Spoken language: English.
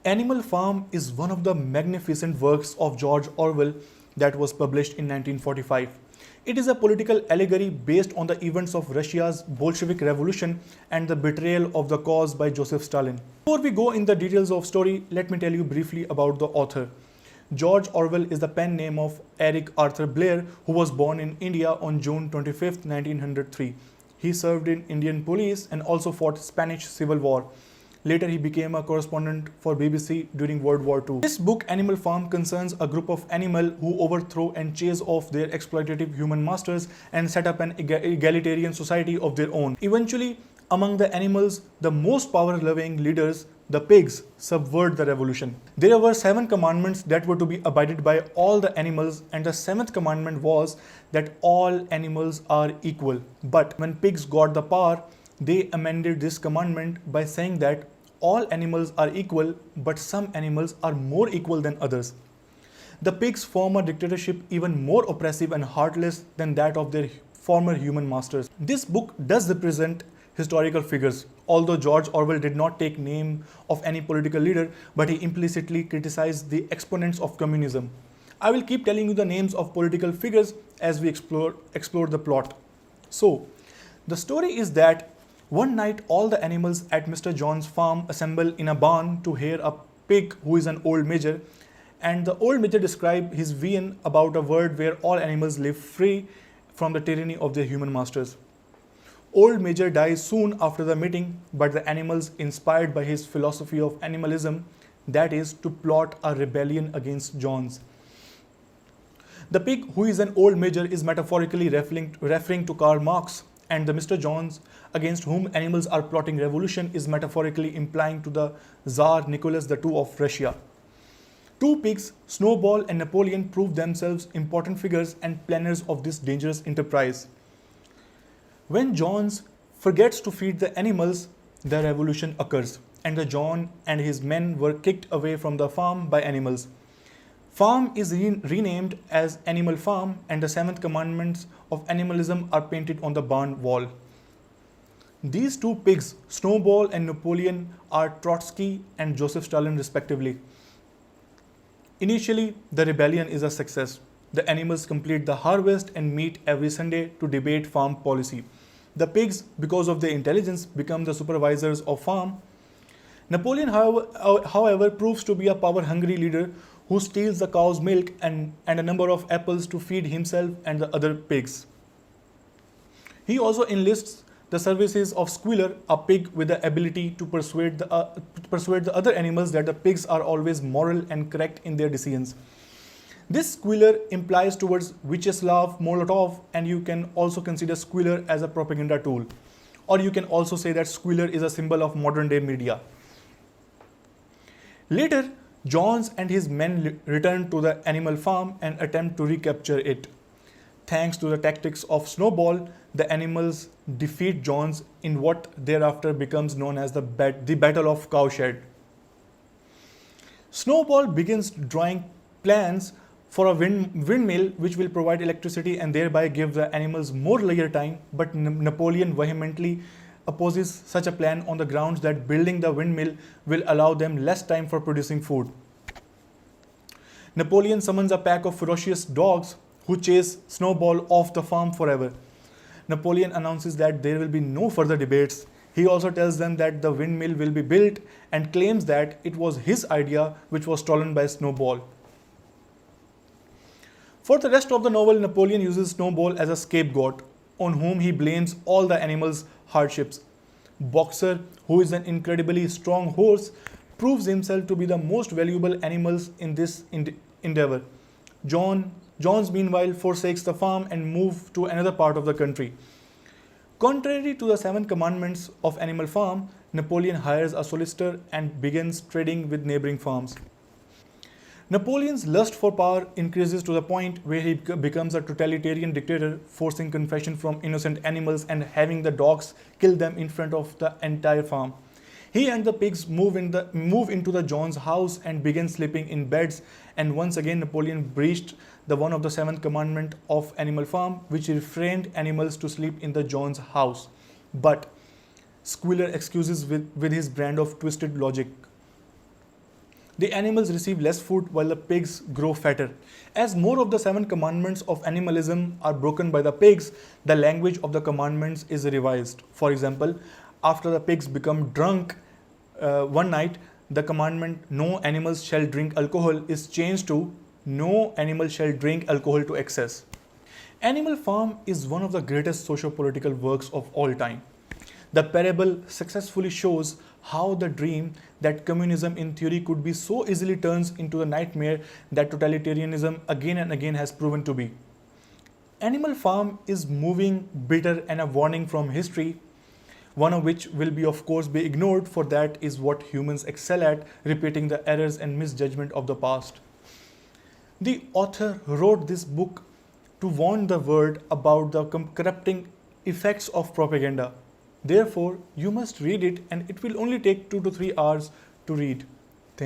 Animal Farm is one of the magnificent works of George Orwell that was published in 1945. It is a political allegory based on the events of Russia's Bolshevik Revolution and the betrayal of the cause by Joseph Stalin. Before we go in the details of story, let me tell you briefly about the author. George Orwell is the pen name of Eric Arthur Blair, who was born in India on June 25, 1903. He served in Indian police and also fought Spanish Civil War. Later, he became a correspondent for BBC during World War II. This book, Animal Farm, concerns a group of animals who overthrow and chase off their exploitative human masters and set up an egalitarian society of their own. Eventually, among the animals, the most power-loving leaders, the pigs, subvert the revolution. There were 7 commandments that were to be abided by all the animals, and the 7th commandment was that all animals are equal. But when pigs got the power, they amended this commandment by saying that all animals are equal, but some animals are more equal than others. The pigs form a dictatorship even more oppressive and heartless than that of their former human masters. This book does represent historical figures. Although George Orwell did not take name of any political leader, but he implicitly criticized the exponents of communism. I will keep telling you the names of political figures as we explore the plot. So, the story is that one night all the animals at Mr. John's farm assemble in a barn to hear a pig who is an old major, and the old major describes his vision about a world where all animals live free from the tyranny of their human masters. Old Major dies soon after the meeting, but the animals, inspired by his philosophy of animalism, that is, to plot a rebellion against Johns. The pig, who is an old major, is metaphorically referring to Karl Marx, and the Mr. Johns, against whom animals are plotting revolution, is metaphorically implying to the Tsar Nicholas II of Russia. 2 pigs, Snowball and Napoleon, prove themselves important figures and planners of this dangerous enterprise. When Johns forgets to feed the animals, the revolution occurs, and the John and his men were kicked away from the farm by animals. Farm is renamed as Animal Farm, and the 7th commandments of animalism are painted on the barn wall. These 2 pigs, Snowball and Napoleon, are Trotsky and Joseph Stalin respectively. Initially, the rebellion is a success. The animals complete the harvest and meet every Sunday to debate farm policy. The pigs, because of their intelligence, become the supervisors of farm. Napoleon, however, proves to be a power-hungry leader who steals the cow's milk and a number of apples to feed himself and the other pigs. He also enlists the services of Squealer, a pig with the ability to persuade the other animals that the pigs are always moral and correct in their decisions. This Squealer implies towards Vyacheslav Molotov, and you can also consider Squealer as a propaganda tool. Or you can also say that Squealer is a symbol of modern day media. Later, Johns and his men return to the animal farm and attempt to recapture it. Thanks to the tactics of Snowball, the animals defeat Johns in what thereafter becomes known as the Battle of Cowshed. Snowball begins drawing plans for a windmill which will provide electricity and thereby give the animals more leisure time, but Napoleon vehemently opposes such a plan on the grounds that building the windmill will allow them less time for producing food. Napoleon summons a pack of ferocious dogs who chase Snowball off the farm forever. Napoleon announces that there will be no further debates. He also tells them that the windmill will be built and claims that it was his idea which was stolen by Snowball. For the rest of the novel, Napoleon uses Snowball as a scapegoat on whom he blames all the animals' hardships. Boxer, who is an incredibly strong horse, proves himself to be the most valuable animals in this endeavor. Johns meanwhile forsakes the farm and moves to another part of the country. Contrary to the 7 commandments of Animal Farm, Napoleon hires a solicitor and begins trading with neighboring farms. Napoleon's lust for power increases to the point where he becomes a totalitarian dictator, forcing confession from innocent animals and having the dogs kill them in front of the entire farm. He and the pigs move into the John's house and begin sleeping in beds, and once again Napoleon breached one of the 7th commandment of Animal Farm, which refrained animals to sleep in the John's house. But Squealer excuses with his brand of twisted logic. The animals receive less food while the pigs grow fatter. As more of the 7 commandments of animalism are broken by the pigs, the language of the commandments is revised. For example, after the pigs become drunk one night, the commandment no animals shall drink alcohol is changed to no animal shall drink alcohol to excess. Animal Farm is one of the greatest socio-political works of all time. The parable successfully shows how the dream that communism in theory could be so easily turns into the nightmare that totalitarianism again and again has proven to be. Animal Farm is moving, bitter, and a warning from history, one of which will be of course be ignored, for that is what humans excel at, repeating the errors and misjudgment of the past. The author wrote this book to warn the world about the corrupting effects of propaganda. Therefore, you must read it, and it will only take 2 to 3 hours to read.